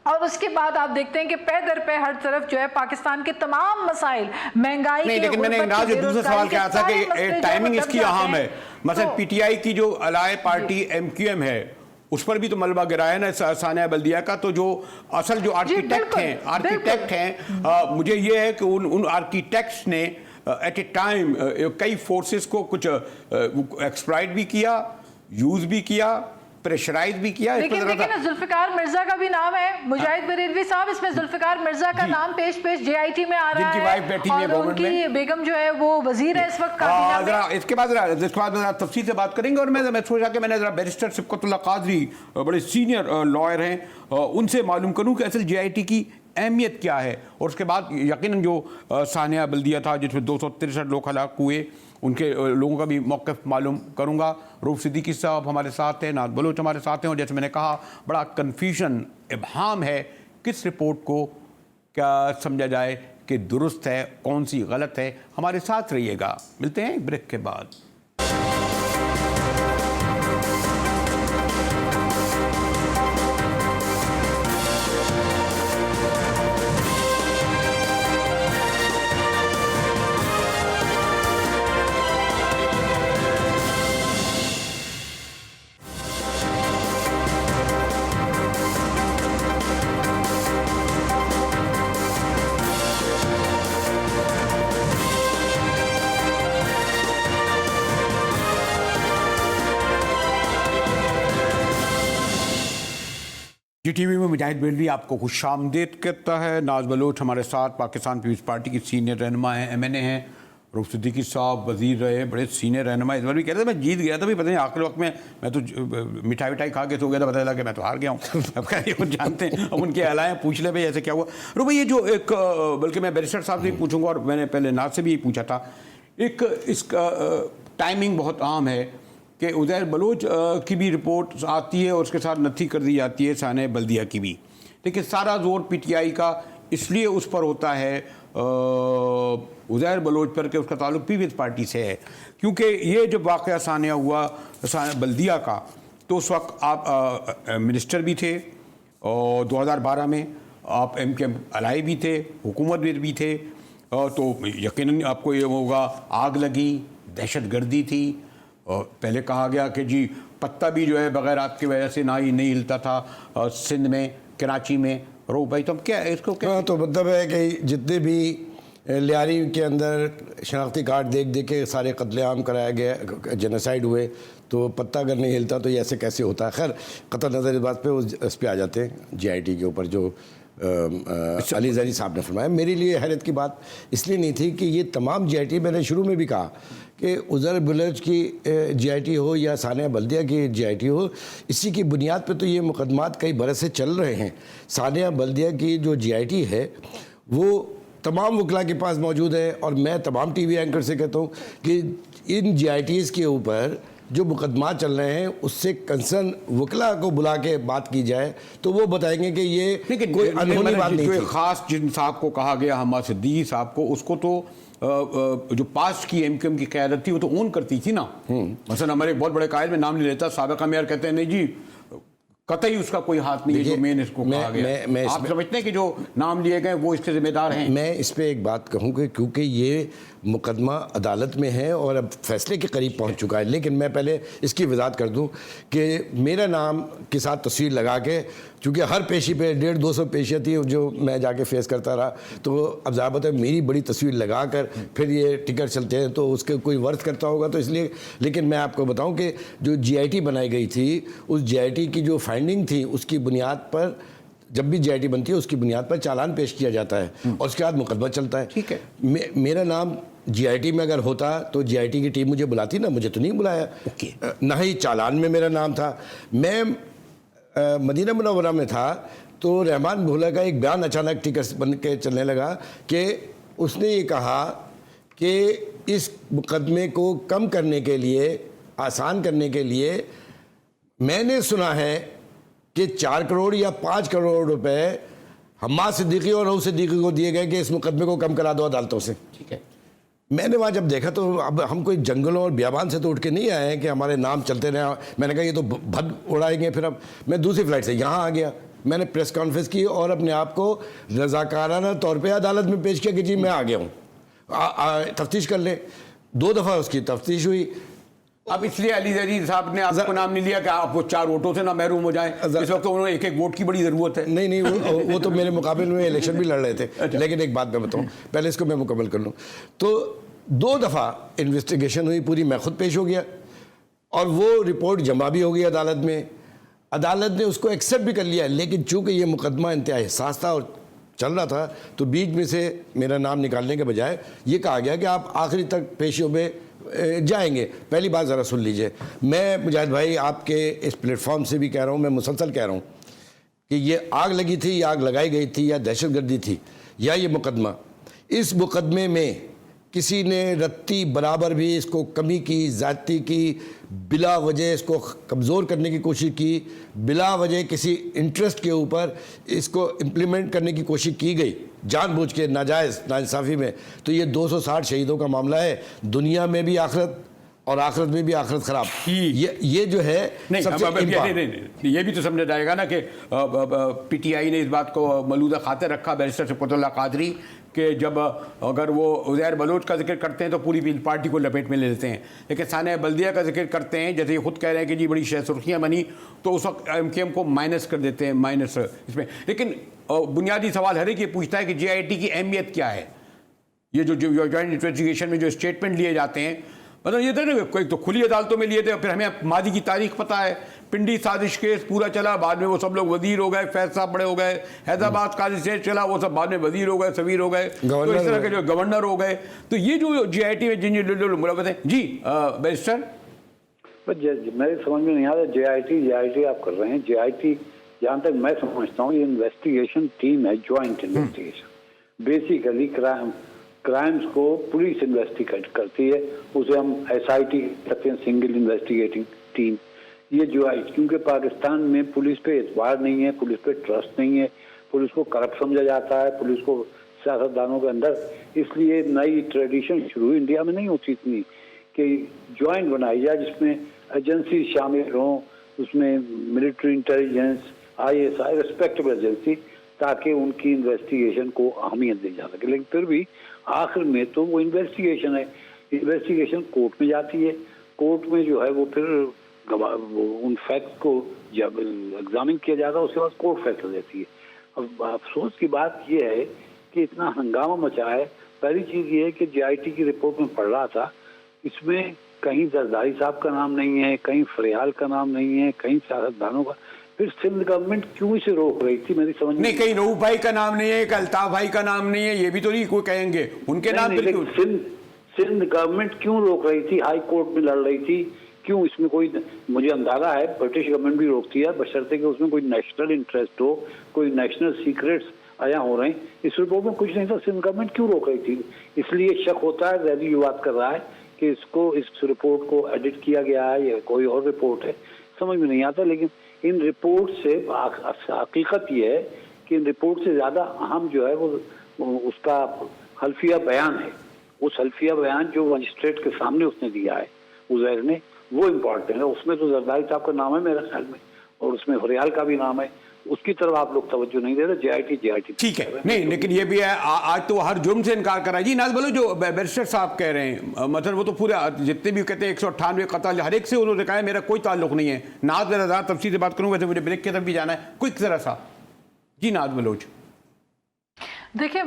[SPEAKER 3] और उसके बाद आप देखते हैं कि पे दर पे हर तरफ जो है पाकिस्तान के तमाम मसाइल, महंगाई
[SPEAKER 1] नहीं,
[SPEAKER 3] के,
[SPEAKER 1] लेकिन मैंने नाज जो दूसरा सवाल कहा था कि टाइमिंग इसकी अहम है। मतलब PTI की जो अलाय पार्टी MQM है, उस पर भी तो मलबा गिराया ना सानिया बल्दिया का। तो जो असल जो आर्किटेक्ट हैं मुझे ये है कि उन आर्किटेक्ट्स ने एट ए टाइम कई फोर्सेस को कुछ एक्सप्लॉइट भी किया, यूज भी किया, प्रेशराइज भी किया।
[SPEAKER 3] लेकिन जुल्फिकार मिर्जा का भी नाम है, मुजाहिद बरेलवी साहब, इसमें जुल्फिकार मिर्जा का नाम पेश JIT में आ रहा है,
[SPEAKER 1] जिनकी वाइफ बैठी है
[SPEAKER 3] और उनकी बेगम जो है वो वजीर है इस वक्त काबीना में।
[SPEAKER 1] इसके बाद तफसील से बात करेंगे। और मैं सोचा कि मैंने जरा बैरिस्टर सिबकतुल्लाह कादरी बड़े सीनियर लॉयर हैं, उनसे मालूम करूं कि असल JIT की अहमियत क्या है, और उसके बाद यकीनन जो सानिया बल्दिया था जिसमें 263 लोग हलाक हुए, उनके लोगों का भी मौक़िफ़ मालूम करूँगा। रूफ सिद्दीकी साहब हमारे साथ हैं, नाज बलोच हमारे साथ हैं, और जैसे मैंने कहा बड़ा कन्फ्यूजन इबहाम है किस रिपोर्ट को क्या समझा जाए कि दुरुस्त है, कौन सी गलत है। हमारे साथ रहिएगा, मिलते हैं एक ब्रेक के बाद। GTV में मुजाहिद बरेलवी आपको खुशामदीद कहता है। नाज बलोच हमारे साथ पाकिस्तान पीपल्स पार्टी की सीनियर रहनुमा हैं, MNA हैं। रूफ सिद्दीकी साहब वजीर रहे, बड़े सीनियर रहनुमा। इस बार भी कहते थे मैं जीत गया था, भी पता नहीं आखिर वक्त में मैं तो मिठाई खा के सो गया था, पता लगा कि मैं तो हार गया हूँ। अब क्या ये जानते हैं, अब उनके अलाए पूछ ले भाई ऐसे क्या हुआ। रूफ भाई, ये जो एक बल्कि मैं बैरिस्टर साहब से पूछूंगा, और मैंने पहले नाज से भी यही पूछा था, एक इसका टाइमिंग बहुत आम है कि उज़ैर बलोच की भी रिपोर्ट आती है और उसके साथ नथी कर दी जाती है सानिया बल्दिया की भी, लेकिन सारा जोर PTI का इसलिए उस पर होता है उज़ैर बलोच पर कि उसका ताल्लुक पीपल्स पार्टी से है। क्योंकि ये जब वाक़या सानिया हुआ सानिया बल्दिया का, तो उस वक्त आप मिनिस्टर भी थे, और 2012 में आप MQM अलाई भी थे, हुकूमत भी थे, तो यकीनन आपको ये होगा आग लगी, दहशत गर्दी थी। और पहले कहा गया कि जी पत्ता भी जो है बग़ैर आग की वजह से नहीं हिलता था सिंध में, कराची में। रो भाई तो क्या इसको क्या?
[SPEAKER 4] तो मतलब है कि जितने भी लियारी के अंदर शनाख्ती कार्ड देख के सारे कत्लेआम कराया गया, जेनोसाइड हुए, तो पत्ता अगर नहीं हिलता तो ये ऐसे कैसे होता है। खैर कतई नज़र इस बात पे उस पर आ जाते हैं JIT के ऊपर जो अली जैदी साहब ने फरमाया। मेरे लिए हैरत की बात इसलिए नहीं थी कि ये तमाम JIT, मैंने शुरू में भी कहा कि उज़ैर बलोच की JIT हो या सानिया बल्दिया की JIT हो, इसी की बुनियाद पे तो ये मुकदमात कई बरस से चल रहे हैं। सानिया बल्दिया की जो JIT है वो तमाम वकला के पास मौजूद है, और मैं तमाम TV एंकर से कहता हूँ कि इन JITs के ऊपर जो मुकदमा चल रहे हैं उससे कंसर्न वकला को बुला के बात की जाए तो वो बताएंगे कि ये कोई अनहोनी बात नहीं थी।
[SPEAKER 1] खास जिन साहब को कहा गया, हमाद सिद्दीकी साहब को, उसको तो जो पास्ट की MQM की क़यादत थी वो तो ओन करती थी ना। मसलन हमारे एक बहुत बड़े कायल में नाम नहीं लेता, साबिक़ा मेयर कहते हैं नहीं जी कतई उसका कोई हाथ नहीं है जो मेन इसको कहा गया। आप समझते हैं कि जो नाम लिए गए वो इसके जिम्मेदार हैं?
[SPEAKER 4] मैं इस पे एक बात कहूँ कि क्योंकि ये मुकदमा अदालत में है और अब फैसले के करीब पहुंच चुका है, लेकिन मैं पहले इसकी वजाहत कर दूं कि मेरा नाम के साथ तस्वीर लगा के, चूँकि हर पेशी पे 150-200 पेशियाँ थी जो मैं जाके फेस करता रहा, तो अब ज़ाहिर है मेरी बड़ी तस्वीर लगा कर फिर ये टिकट चलते हैं तो उसके कोई वर्थ करता होगा, तो इसलिए। लेकिन मैं आपको बताऊँ कि जो JIT बनाई गई थी, उस JIT की जो फाइंडिंग थी उसकी बुनियाद पर जब भी जीआईटी बनती है उसकी बुनियाद पर चालान पेश किया जाता है और उसके बाद मुकदमा चलता है।
[SPEAKER 1] ठीक है।
[SPEAKER 4] मेरा नाम जीआईटी में अगर होता तो जीआईटी की टीम मुझे बुलाती ना, मुझे तो नहीं बुलाया।
[SPEAKER 1] ओके।
[SPEAKER 4] ना ही चालान में मेरा नाम था। मैं मदीना मुनव्वरा में था तो रहमान भोला का एक बयान अचानक टिकट बन के चलने लगा कि उसने ये कहा कि इस मुकदमे को कम करने के लिए, आसान करने के लिए मैंने सुना है कि 4 करोड़ या 5 करोड़ रुपए हम्माद सिद्दीकी और रऊफ सिद्दीकी को दिए गए कि इस मुकदमे को कम करा दो अदालतों से।
[SPEAKER 1] ठीक है।
[SPEAKER 4] मैंने वहाँ जब देखा तो अब हम कोई जंगलों और बियाबान से तो उठ के नहीं आए हैं कि हमारे नाम चलते रहे। मैंने कहा ये तो भद उड़ाएंगे। फिर अब मैं दूसरी फ्लाइट से यहाँ आ गया। मैंने प्रेस कॉन्फ्रेंस की और अपने आप को रजाकाराना तौर पे अदालत में पेश किया कि जी मैं आ गया हूँ, तफ्तीश कर ले। 2 दफ़ा उसकी तफ्तीश हुई।
[SPEAKER 1] अब इसलिए अली अजीज साहब ने आपको नाम नहीं लिया कि आप वो 4 वोटों से ना महरूम हो जाएं। इस वक्त उन्होंने एक वोट की बड़ी ज़रूरत है।
[SPEAKER 4] नहीं वो तो मेरे मुकाबले में इलेक्शन भी लड़ रहे थे। लेकिन एक बात मैं बताऊँ, पहले इसको मैं मुकम्मल कर लूँ। तो 2 दफ़ा इन्वेस्टिगेशन हुई पूरी, मैं खुद पेश हो गया और वो रिपोर्ट जमा भी हो गई अदालत में। अदालत ने उसको एक्सेप्ट भी कर लिया। लेकिन चूँकि ये मुकदमा इंतहाई हसास था और चल रहा था तो बीच में से मेरा नाम निकालने के बजाय ये कहा गया कि आप आखिरी तक पेशियों में जाएंगे। पहली बात ज़रा सुन लीजिए, मैं मुजाहिद भाई आपके इस प्लेटफॉर्म से भी कह रहा हूँ, मैं मुसलसल कह रहा हूँ कि ये आग लगी थी या आग लगाई गई थी या दहशतगर्दी थी या ये मुकदमा, इस मुकदमे में किसी ने रत्ती बराबर भी इसको कमी की, ज़्यादती की, बिला वजह इसको कमज़ोर करने की कोशिश की, बिला वजह किसी इंटरेस्ट के ऊपर इसको इम्प्लीमेंट करने की कोशिश की गई जानबूझ के, नाजायज़ नाइंसाफ़ी में, तो ये 260 शहीदों का मामला है। दुनिया में भी आखिरत और आखिरत में भी आखिरत ख़राब। ये जो है
[SPEAKER 1] नहीं, ये भी तो समझा जाएगा ना कि पीटीआई ने इस बात को मलूदा खातिर रखा बैरिस्टर शफ़क़तुल्लाह क़ादरी कि जब अगर वो उज़ैर बलोच का जिक्र करते हैं तो पूरी पार्टी को लपेट में ले लेते हैं, लेकिन सानिया बल्दिया का जिक्र करते हैं, जैसे ये खुद कह रहे हैं कि जी बड़ी सुर्खियाँ बनी, तो उस वक्त एमकेएम को माइनस कर देते हैं, माइनस इसमें। लेकिन बुनियादी सवाल हर एक ये पूछता है कि जीआईटी की अहमियत क्या है। ये जो जॉइंट इन्वेस्टिगेशन में जो स्टेटमेंट लिए जाते हैं, मतलब ये था ना, कोई तो खुली अदालतों में लिए थे, फिर हमें मादी की तारीख पता है, पिंडी साजिश केस पूरा चला, बाद में वो सब लोग वजीर हो गए, फैज साहब बड़े हो गए, हैदराबाद काजी से चला, वो सब बाद में वजीर हो गए, सवीर हो गए, तो इस तरह के जो गवर्नर हो गए। तो ये जो जीआईटी में जिन मुलावत हैं जी बैरिस्टर,
[SPEAKER 5] मेरे समझ में नहीं आ रहा। जीआईटी आप कर रहे हैं। जीआईटी जहाँ तक मैं समझता हूँ ये इन्वेस्टिगेशन टीम है, ज्वाइंट इन्वेस्टिगेशन। बेसिकली क्राइम्स को पुलिस इन्वेस्टिगेट करती है, उसे हम SIT कहते हैं, सिंगल इन्वेस्टिगेटिंग टीम। ये जो है क्योंकि पाकिस्तान में पुलिस पे एतबार नहीं है, पुलिस पे ट्रस्ट नहीं है, पुलिस को करप्ट समझा जाता है, पुलिस को सियासतदानों के अंदर, इसलिए नई ट्रेडिशन शुरू हुई इंडिया में नहीं होती इतनी कि ज्वाइंट बनाई जाए जिसमें एजेंसी शामिल हों, उसमें military intelligence, ISI respectable agency, ताकि उनकी इन्वेस्टिगेशन को अहमियत दी जा सके। लेकिन फिर भी आखिर में तो वो इन्वेस्टिगेशन है, इन्वेस्टिगेशन कोर्ट में जाती है, कोर्ट में जो है वो फिर उन फैक्ट को जब एग्जामिन किया जाता है उसके बाद कोर्ट फैसला देती है। अब अफसोस की बात यह है कि इतना हंगामा मचा है। पहली चीज़ ये है कि जीआईटी की रिपोर्ट में पढ़ रहा था, इसमें कहीं जरदारी साहब का नाम नहीं है, कहीं फरियाल का नाम नहीं है, कहीं सियासतदानों का। फिर सिंध गवर्नमेंट क्यों इसे रोक रही थी, मेरी समझ
[SPEAKER 1] नहीं, कहीं रऊफ भाई का नाम नहीं है, अल्ताफ भाई का नाम नहीं है, ये भी तो नहीं कोई कहेंगे उनके नाम।
[SPEAKER 5] सिंध गवर्नमेंट क्यों रोक रही थी, हाई कोर्ट में लड़ रही थी, क्यों? इसमें कोई, मुझे अंदाजा है ब्रिटिश गवर्नमेंट भी रोकती है बशर्ते कि उसमें कोई नेशनल इंटरेस्ट हो, कोई नेशनल सीक्रेट्स आया हो रहे हैं। इस रिपोर्ट में कुछ नहीं था, सिंध गवर्नमेंट क्यों रोक रही थी? इसलिए शक होता है, रैली ये बात कर रहा है कि इसको, इस रिपोर्ट को एडिट किया गया है या कोई और रिपोर्ट है, समझ में नहीं आता। लेकिन इन रिपोर्ट से हकीकत ये है कि इन रिपोर्ट से ज़्यादा अहम जो है वो उसका हल्फिया बयान है। उस हल्फिया बयान जो मजिस्ट्रेट के सामने उसने दिया है उज़ैर ने, वो इम्पोर्टेंट है। उसमें तो जरदारी साहब का नाम है मेरे ख्याल में, और उसमें फरियाल का भी नाम है। उसकी तरफ आप लोग तवज्जो नहीं दे रहे। जीआईटी
[SPEAKER 1] ठीक है, नहीं, लेकिन ये भी है आज तो हर जुर्म से इनकार करा जी। नाज बोलो जो बैरिस्टर साहब कह रहे हैं, मतलब वो तो पूरा जितने भी कहते हैं 198 कत्ल हर एक से उन्होंने कहा है मेरा कोई ताल्लुक नहीं है। नाज ज़रा तफसील से बात करूँ, वैसे मुझे ब्रेक की तरफ भी जाना है, क्विक ज़रा सा जी। नाज बलोच,
[SPEAKER 3] देखिए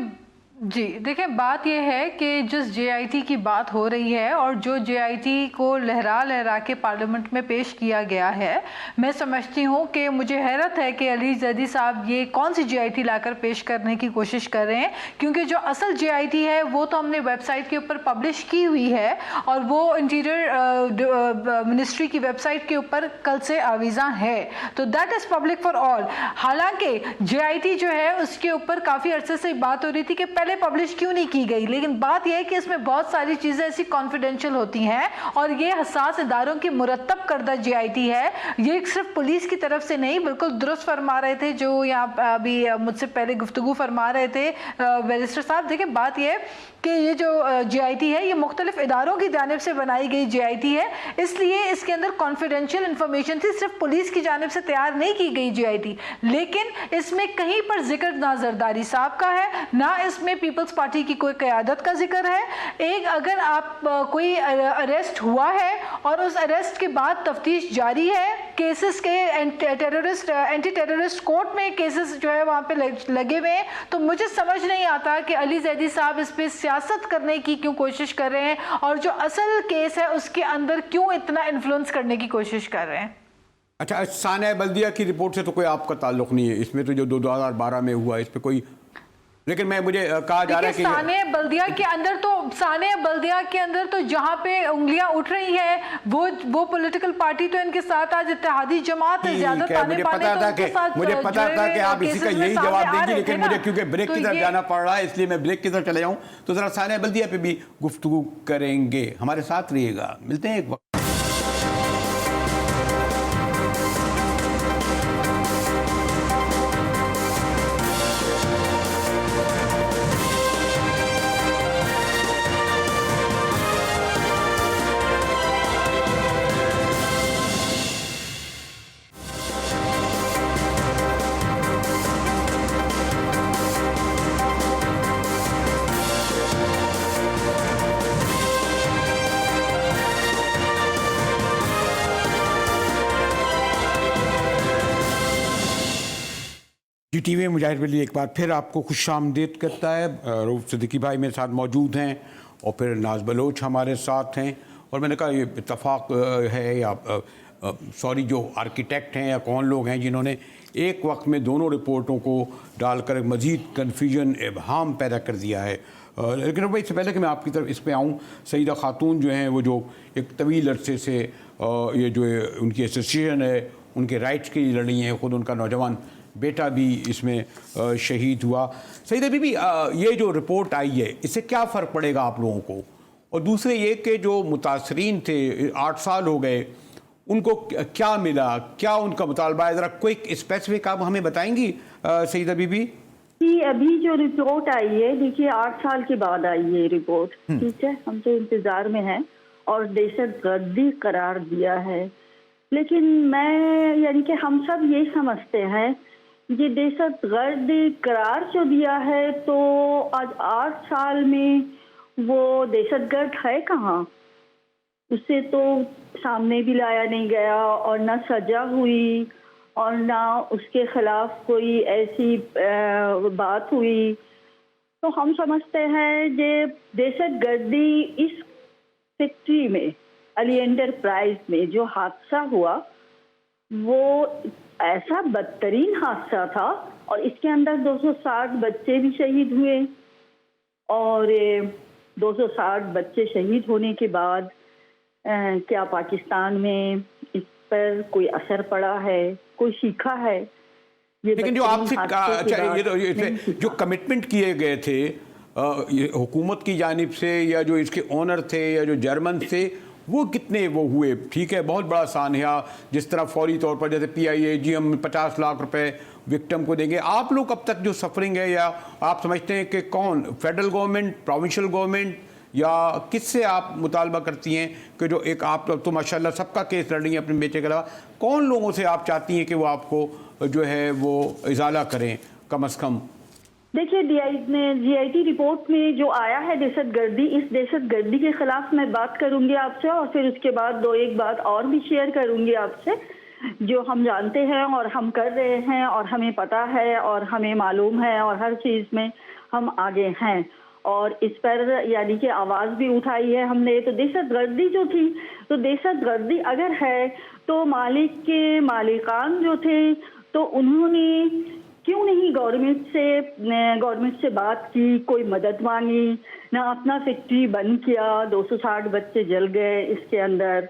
[SPEAKER 3] जी देखिए, बात यह है कि जिस जेआईटी की बात हो रही है और जो जेआईटी को लहरा लहरा के पार्लियामेंट में पेश किया गया है, मैं समझती हूँ कि मुझे हैरत है कि अली जैदी साहब ये कौन सी जेआईटी लाकर पेश करने की कोशिश कर रहे हैं, क्योंकि जो असल जेआईटी है वो तो हमने वेबसाइट के ऊपर पब्लिश की हुई है और वो इंटीरियर मिनिस्ट्री की वेबसाइट के ऊपर कल से आवीज़ा है, तो that is public for all. हालांकि जेआईटी जो है उसके ऊपर काफ़ी अरसे से बात हो रही थी कि पहले पब्लिश क्यों नहीं की गई, लेकिन बात यह है कि इसमें बहुत सारी चीज़ें ऐसी कॉन्फिडेंशियल होती हैं और ये हसास इदारों की मुरतब करदा जेआईटी है। ये सिर्फ पुलिस की तरफ से नहीं, बिल्कुल दुरुस्त फरमा रहे थे जो यहाँ अभी मुझसे पहले गुफ्तगू फरमा रहे थे बैरिस्टर साहब। देखिए, बात यह है कि ये जो जेआईटी है ये मुख्तलिफ इदारों की जानिब से बनाई गई जेआईटी है, इसलिए इसके अंदर कॉन्फिडेंशियल इंफॉर्मेशन थी, सिर्फ पुलिस की जानिब से तैयार नहीं की गई जेआईटी। लेकिन इसमें कहीं पर जिक्र ना जरदारी साहब का है, ना इसमें पीपल्स पार्टी की कोई क़यादत का जिक्र है। एक अगर आप कोई अरेस्ट हुआ है और उस अरेस्ट के बाद तफ्तीश जारी है, केसेस के एंटी टेररिस्ट कोर्ट में केसेस जो है वहाँ पे लगे हुए हैं, तो मुझे समझ नहीं आता कि अली जैदी साहब इस पर सियासत करने की क्यों कोशिश कर रहे हैं और जो असल केस है उसके अंदर क्यों इतना इन्फ्लुएंस करने की कोशिश कर रहे हैं।
[SPEAKER 1] अच्छा, सानिया बल्दिया की रिपोर्ट से तो कोई आपका ताल्लुक नहीं है, इसमें तो जो 2012 में हुआ इस पर कोई, लेकिन मुझे कहा जा रहा है कि
[SPEAKER 3] सानिया बल्दिया के अंदर तो जहाँ पे उंगलियां उठ रही हैं वो पॉलिटिकल पार्टी तो इनके साथ आज इत्तेहादी जमात है, ज्यादा ताने बाने तो उनके साथ
[SPEAKER 1] मुझे पता था कि आप इसी का यही जवाब देंगे, लेकिन मुझे क्योंकि ब्रेक की तरफ जाना पड़ रहा है इसलिए मैं ब्रेक की तरफ चले जाऊं, तो जरा सानिया बल्दिया पे भी गुफ्तगू करेंगे। हमारे साथ रहिएगा, मिलते हैं एक वक्त। जी टीवी मुजाहिद वली एक बार फिर आपको खुशामदीद करता है। रऊफ सिद्दीकी भाई मेरे साथ मौजूद हैं और फिर नाज बलोच हमारे साथ हैं, और मैंने कहा ये इत्तफाक है या सॉरी जो आर्किटेक्ट हैं या कौन लोग हैं जिन्होंने एक वक्त में दोनों रिपोर्टों को डालकर मज़ीद कन्फ्यूजन इबहाम पैदा कर दिया है। लेकिन भाई इससे पहले कि मैं आपकी तरफ इस पर आऊँ, सईदा खातून जो हैं वो जो एक तवील अरसे से ये जो उनकी एसोसिएशन है उनके राइट्स की लड़ रही हैं, ख़ुद उनका नौजवान बेटा भी इसमें शहीद हुआ। सईदा बीबी, ये जो रिपोर्ट आई है इससे क्या फ़र्क पड़ेगा आप लोगों को, और दूसरे ये कि जो मुतासरीन थे 8 साल हो गए उनको क्या मिला, क्या उनका मुतालबा है, ज़रा क्विक स्पेसिफिक आप हमें बताएंगी सईदा बीबी?
[SPEAKER 6] जी, अभी जो रिपोर्ट आई है, देखिए 8 साल के बाद आई है रिपोर्ट, ठीक है, हम तो इंतजार में हैं और दहशतगर्दी करार दिया है। लेकिन मैं यानी कि हम सब ये समझते हैं ये दहशतगर्दी करार जो दिया है तो आज 8 साल में वो दहशतगर्द है कहाँ, उससे तो सामने भी लाया नहीं गया और ना सजा हुई और ना उसके खिलाफ कोई ऐसी बात हुई। तो हम समझते हैं ये दहशतगर्दी इस फैक्ट्री में, अली एंटरप्राइज में जो हादसा हुआ वो ऐसा बदतरीन हादसा था और इसके अंदर 260 बच्चे भी शहीद हुए, और 260 बच्चे शहीद होने के बाद क्या पाकिस्तान में इस पर कोई असर पड़ा है, कोई सीखा है?
[SPEAKER 1] लेकिन जो आपसे अच्छा जो कमिटमेंट किए गए थे हुकूमत की जानिब से या जो इसके ओनर थे या जो जर्मन थे वो कितने वो हुए? ठीक है, बहुत बड़ा सानहा, जिस तरह फौरी तौर पर जैसे PIAG हम 50 लाख रुपए विक्टिम को देंगे। आप लोग अब तक जो सफरिंग है, या आप समझते हैं कि कौन, फेडरल गवर्नमेंट, प्रोविंशियल गवर्नमेंट, या किससे आप मुतालबा करती हैं कि जो एक आप तो माशाल्लाह सबका केस लड़ रही हैं अपने बेटे के अलावा, कौन लोगों से आप चाहती हैं कि वो आपको जो है वो इजाला करें कम अज़ कम?
[SPEAKER 6] देखिए, GIT रिपोर्ट में जो आया है दहशतगर्दी, इस दहशतगर्दी के खिलाफ मैं बात करूंगी आपसे और फिर उसके बाद एक बात और भी शेयर करूंगी आपसे जो हम जानते हैं और हम कर रहे हैं और हमें पता है और हमें मालूम है और हर चीज़ में हम आगे हैं और इस पर यानी कि आवाज़ भी उठाई है हमने। तो दहशतगर्दी जो थी, तो दहशतगर्दी अगर है तो मालिक के मालिकान जो थे तो उन्होंने क्यों नहीं गवर्नमेंट से बात की, कोई मदद मांगी, ना अपना फैक्ट्री बंद किया, 260 बच्चे जल गए इसके अंदर।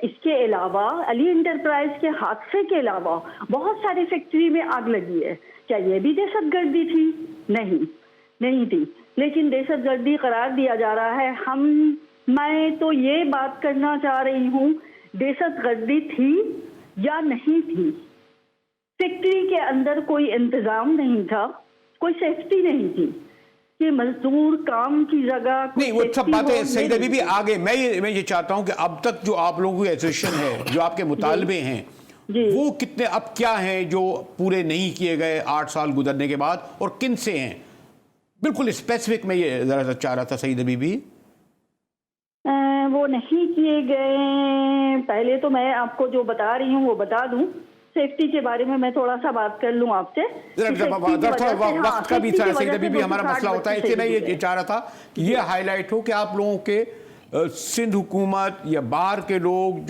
[SPEAKER 6] इसके अलावा अली एंटरप्राइज के हादसे के अलावा बहुत सारी फैक्ट्री में आग लगी है। क्या ये भी दहशतगर्दी थी? नहीं थी, लेकिन दहशतगर्दी करार दिया जा रहा है। मैं तो ये बात करना चाह रही हूँ, दहशतगर्दी थी या नहीं थी? फैक्ट्री के अंदर कोई इंतजाम नहीं था, कोई सेफ्टी नहीं थी कि मजदूर काम की जगह
[SPEAKER 1] नहीं, वो सब बातें सईदा बीबी आगे मैं ये चाहता हूं कि अब तक जो आप लोगों की एसोसिएशन है, जो आपके मुतालबे हैं, वो कितने अब क्या हैं जो पूरे नहीं किए गए 8 साल गुजरने के बाद, और किन से हैं? बिल्कुल स्पेसिफिक मैं ये जरा सा चाह रहा था सईदा बीबी।
[SPEAKER 6] वो नहीं किए गए, पहले तो मैं आपको जो बता रही हूँ वो बता दूं। सेफ्टी के बारे में मैं थोड़ा सा बात कर लूं आपसे।
[SPEAKER 1] वक्त का भी सईदा बीबी हमारा मसला होता है, इसलिए मैं ये चाह रहा था कि ये हाईलाइट हो कि आप लोगों के सिंध हुकूमत या बाहर के लोग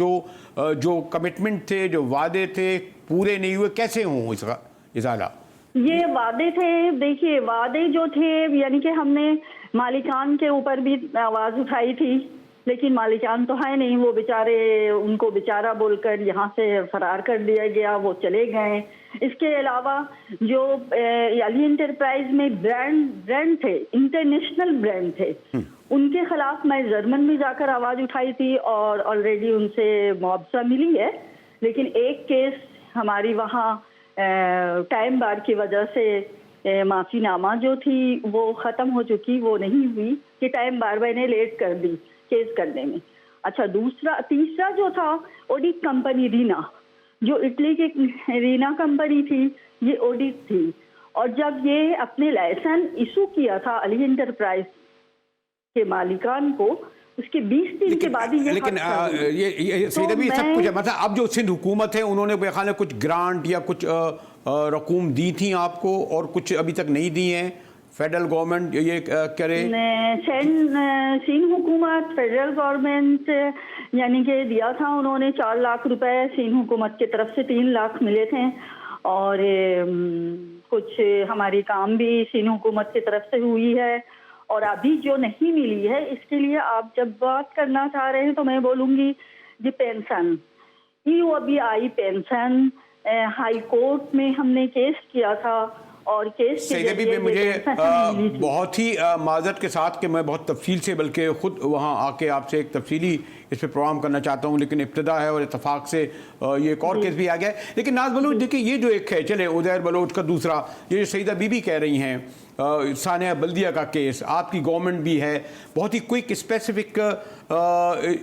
[SPEAKER 1] जो कमिटमेंट थे, जो वादे थे, पूरे नहीं हुए, कैसे हों इसका इजाला?
[SPEAKER 6] ये वादे थे, देखिए वादे जो थे यानी कि हमने मालिकान के ऊपर भी आवाज उठाई थी, लेकिन मालिकान तो है नहीं, वो बेचारे, उनको बेचारा बोलकर यहाँ से फरार कर दिया गया, वो चले गए। इसके अलावा जो अली एंटरप्राइज में ब्रांड थे, इंटरनेशनल ब्रांड थे, उनके खिलाफ मैं जर्मन में जाकर आवाज उठाई थी और ऑलरेडी उनसे मुआवजा मिली है। लेकिन एक केस हमारी वहाँ टाइम बार की वजह से माफीनामा जो थी वो ख़त्म हो चुकी, वो नहीं हुई कि टाइम बार मैंने लेट कर दी केस करने में। अच्छा, तीसरा जो था ऑडिट कंपनी रीना, जो इटली की रीना कंपनी थी, ये ऑडिट थी। और जब ये अपने लाइसेंस इशू किया था अली एंटरप्राइज के मालिकान को, उसके 20 दिन के बाद ही
[SPEAKER 1] लेकिन ये सईदा भी सब कुछ है, मतलब अब जो सिंध हुकूमत है उन्होंने मेरे ख्याल में कुछ ग्रांट या कुछ रकूम दी थी आपको, और कुछ अभी तक नहीं दी हैं। फेडरल गवर्नमेंट ये करे,
[SPEAKER 6] सिंध हुकूमत, फेडरल गवर्नमेंट यानी कि दिया था उन्होंने 4 लाख रुपए, सिंध हुकूमत की तरफ से 3 लाख मिले थे, और कुछ हमारी काम भी सिंध हुकूमत की तरफ से हुई है। और अभी जो नहीं मिली है, इसके लिए आप जब बात करना चाह रहे हैं तो मैं बोलूँगी ये पेंशन, अभी आई पेंशन, हाई कोर्ट में हमने केस किया था और केस
[SPEAKER 1] सईदा बीबी मुझे बहुत ही माजरत के साथ कि मैं बहुत तफसील से, बल्कि ख़ुद वहाँ आके आपसे एक तफसीली इस पर प्रोग्राम करना चाहता हूँ, लेकिन इब्तिदा है और इत्तफाक से ये एक और केस भी आ गया है। लेकिन नाज बलोच देखिए, ये जो एक है, चले उज़ैर बलोच का दूसरा, ये जो सईदा बीबी कह रही हैं, सानिया बल्दिया का केस, आपकी गवर्नमेंट भी है, बहुत ही क्विक स्पेसिफिक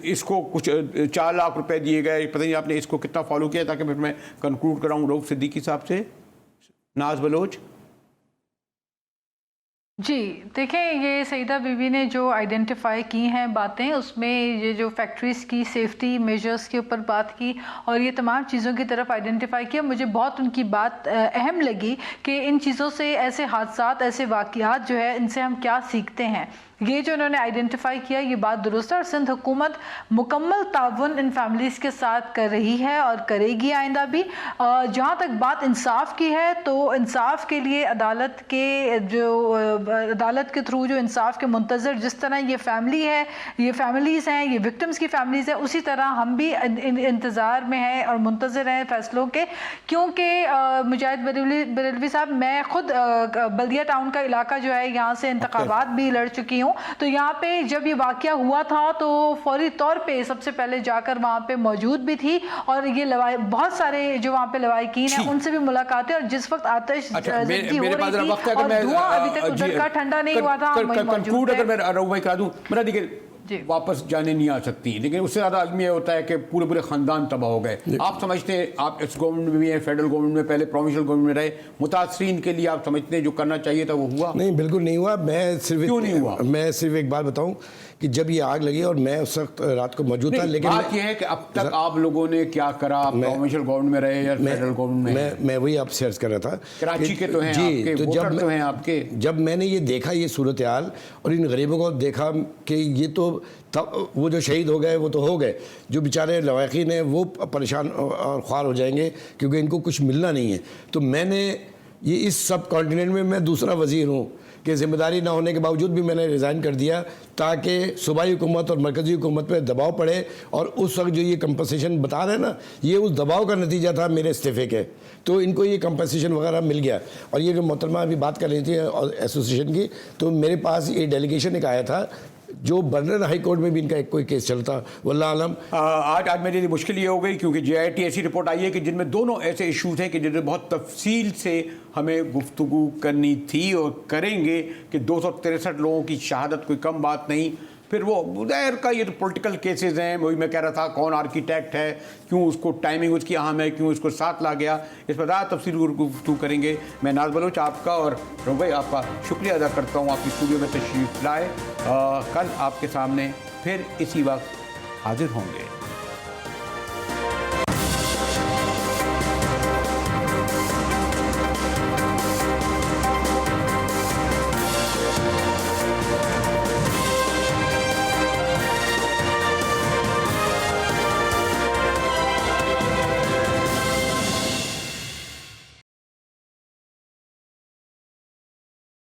[SPEAKER 1] इसको कुछ 4 लाख रुपए दिए गए, पता नहीं आपने इसको कितना फॉलो किया, ताकि फिर मैं कंक्लूड कराऊँ रऊफ सिद्दीकी साहब से। नाज बलोच
[SPEAKER 3] जी, देखें, ये सईदा बीबी ने जो आइडेंटिफाई की हैं बातें, उसमें ये जो फैक्ट्रीज़ की सेफ्टी मेजर्स के ऊपर बात की और ये तमाम चीज़ों की तरफ आइडेंटिफाई किया। मुझे बहुत उनकी बात अहम लगी कि इन चीज़ों से, ऐसे हादसात, ऐसे वाक़यात जो है, इनसे हम क्या सीखते हैं। ये जो उन्होंने आइडेंटिफाई किया, ये बात दुरुस्त है और सिंध हुकूमत मुकम्मल ताउन इन फैमिलीज़ के साथ कर रही है और करेगी आइंदा भी। जहाँ तक बात इंसाफ की है, तो इंसाफ के लिए अदालत के थ्रू जो इंसाफ के मुंतज़र, जिस तरह ये फैमिली है, ये फैमिलीज़ हैं, ये विक्टिम्स की फैमिलीज़ हैं, उसी तरह हम भी इंतज़ार में हैं और मुंतज़र हैं फ़ैसलों के। क्योंकि मुजाहिद बरेलवी साहब, मैं ख़ुद बल्दिया टाउन का इलाका जो है, यहाँ से इंतखाबात भी लड़ चुकी हूँ, तो यहाँ पे जब ये वाक़या हुआ था तो फौरी तौर पे सबसे पहले जाकर वहाँ पे मौजूद भी थी, और ये बहुत सारे जो वहाँ पे लवाहिकीन हैं उनसे भी मुलाकातें, और जिस वक्त आतिश ज़दी हो रही थी और धुआं अभी तक उधर का ठंडा नहीं हुआ था,
[SPEAKER 1] कंक्लूड अगर मैं रऊफ भाई करा दूं, मेरा देखिए वापस जाने नहीं आ सकती, लेकिन उससे ज़्यादा आदमी ये होता है कि पूरे पूरे ख़ानदान तबाह हो गए। आप समझते हैं, आप इस गवर्नमेंट में भी हैं, फेडरल गवर्नमेंट में, पहले प्रोविंशियल गवर्नमेंट में रहे, मुतासरीन के लिए आप समझते हैं जो करना चाहिए था वो हुआ?
[SPEAKER 4] नहीं, बिल्कुल नहीं हुआ।
[SPEAKER 1] क्यों नहीं हुआ?
[SPEAKER 4] मैं सिर्फ एक बात बताऊं कि जब ये आग लगी और मैं उस वक्त रात को मौजूद था, लेकिन
[SPEAKER 1] बात यह है कि अब तक आप लोगों ने क्या करा, प्रोविंशियल गवर्नमेंट में रहे या फेडरल गवर्नमेंट में?
[SPEAKER 4] मैं वही आपसे अर्ज कर रहा था।
[SPEAKER 1] कराची के तो हैं आपके,
[SPEAKER 4] तो
[SPEAKER 1] वोटर तो हैं आपके।
[SPEAKER 4] जब मैंने ये देखा, ये सूरत हाल, और इन गरीबों को देखा कि ये तो वो जो शहीद हो गए वो तो हो गए, जो बेचारे लवाकिन हैं वो परेशान और ख्वार हो जाएंगे क्योंकि इनको कुछ मिलना नहीं है। तो मैंने ये इस सब कॉन्टिनेंट में मैं दूसरा वज़ीर हूँ कि ज़िम्मेदारी ना होने के बावजूद भी मैंने रिज़ाइन कर दिया ताकि सूबाई हुकूमत और मरकज़ी हुकूमत पर दबाव पड़े। और उस वक्त जो ये कंपनसेशन बता रहे हैं ना, ये उस दबाव का नतीजा था मेरे इस्तीफ़े के। तो इनको ये कंपनसेशन वगैरह मिल गया। और ये जो मोहतरमा अभी बात कर रही थी एसोसिएशन की, तो मेरे पास ये डेलीगेशन एक आया था जो बर्नर हाई कोर्ट में भी इनका एक कोई केस चलता, वल्लाह आलम।
[SPEAKER 1] आज मेरे लिए मुश्किल ये हो गई क्योंकि JIT ऐसी रिपोर्ट आई है कि जिनमें दोनों ऐसे इश्यूज हैं कि जिनमें बहुत तफसील से हमें गुफ्तगू करनी थी और करेंगे कि 263 लोगों की शहादत कोई कम बात नहीं। फिर वो उधर का ये तो पॉलिटिकल केसेस हैं, वही मैं कह रहा था, कौन आर्किटेक्ट है, क्यों उसको टाइमिंग उसकी अहम है, क्यों उसको साथ ला गया, इस पर ज़्यादा तफसील गुफ्तगू करेंगे। मैं नाज बलोच आपका और भाई आपका शुक्रिया अदा करता हूँ, आपकी स्टूडियो में तशरीफ़ लाए। कल आपके सामने फिर इसी वक्त हाजिर होंगे।